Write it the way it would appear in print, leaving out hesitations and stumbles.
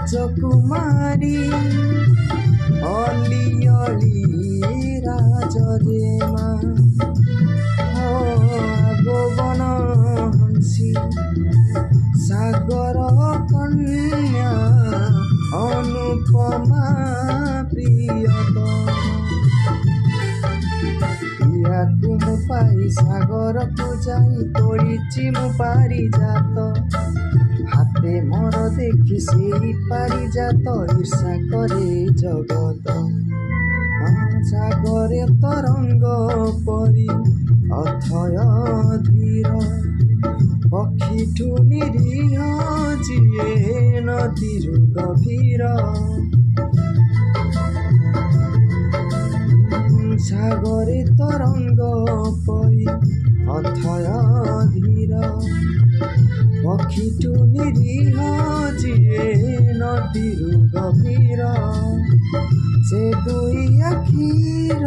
राजकुमारी अली अली राजदेमा गोवन हंसी सागर कन्या अनुपमा प्रियतमा याकु मु पाई सागर को जाई तोड़ीची मु पारिजात हाते मोर देखी से पारिजात ईर्षा करे जगत सागरे तरंग परी अथय धीर पक्षीठू निरीह जिए नदीर गभीर सागरे तरंग परी अथय धीर पक्षीठू निरीह जिए नदीर गभीर से दुई आखिर